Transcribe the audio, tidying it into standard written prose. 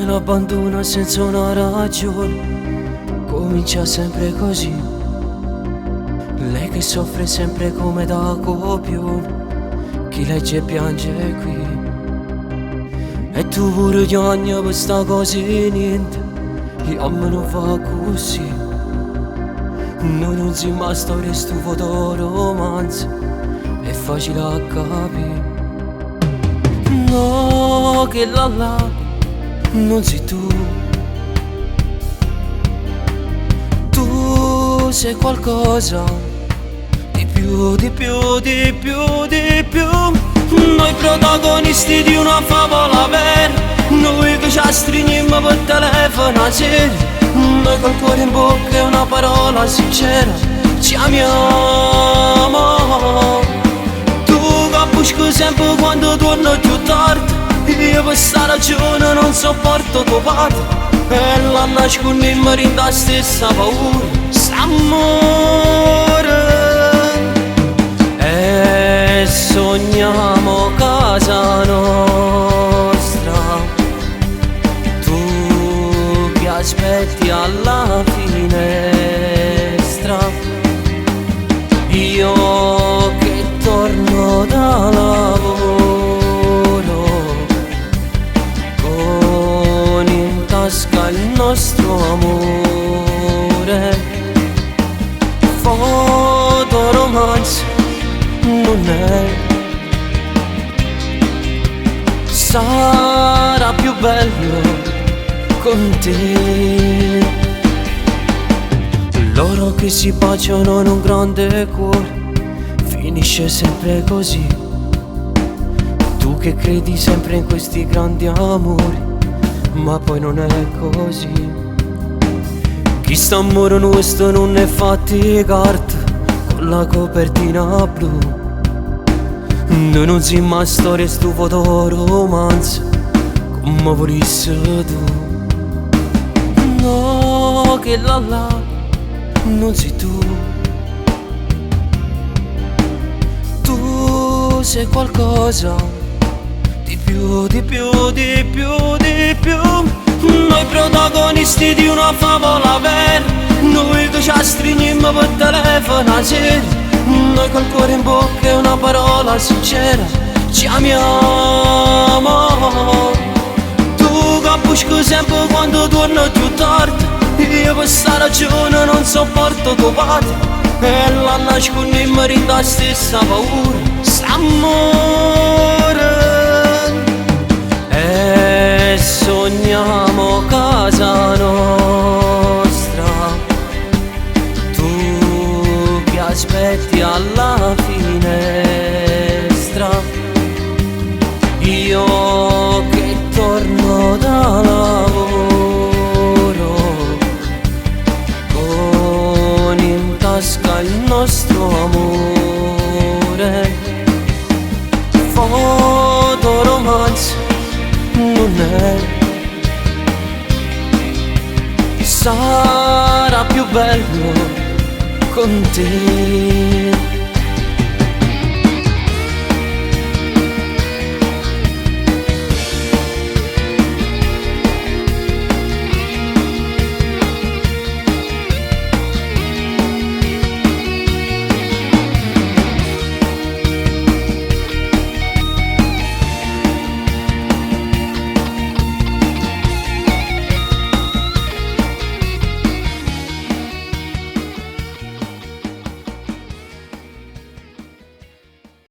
l'abbandona senza una ragione, comincia sempre così. Lei che soffre sempre come da copione, chi legge e piange qui. E tu pure piangi per sta cosa e niente, io a me non fa così. Noi non siamo mai storie stufo da romanzo, è facile a capire. No, che là non sei tu. Tu sei qualcosa di più, di più, di più, di più. Noi protagonisti di una favola vera, noi che ci stringiamo per telefono a sera, noi col cuore in bocca e una parola sincera ci amiamo. Tu capisci sempre quando torno più tardi, io per sta ragione non sopporto tuo padre, e la nascondiamo in la stessa paura, s'amore. E sogniamo casa nostra, tu che aspetti alla finestra, io che torno da lavoro, con in tasca il nostro amore. Fotoromanzo non è, sarà più bello con te. Loro che si baciano in un grande cuore, finisce sempre così. Tu che credi sempre in questi grandi amori, ma poi non è così. Chi sta amore nostro non è fatti di carta con la copertina blu. Noi non siamo mai storie stufo da romanzo, come volessi tu. No, che là non sei tu. Tu sei qualcosa di più, di più, di più, di più. Noi protagonisti di una favola vera, noi che ci stringiamo per telefono a sera, noi col cuore in bocca e una parola sincera ci amiamo. Tu capisci sempre quando torno più tardi, io per sta ragione non sopporto tuo padre, e la nascondiamo in la stessa paura, s'amore. E sogniamo casa nostra, tu che aspetti alla finestra, io che torno da lavoro, con in tasca il nostro amore. Fotoromanzo non è, sarà più bello con te.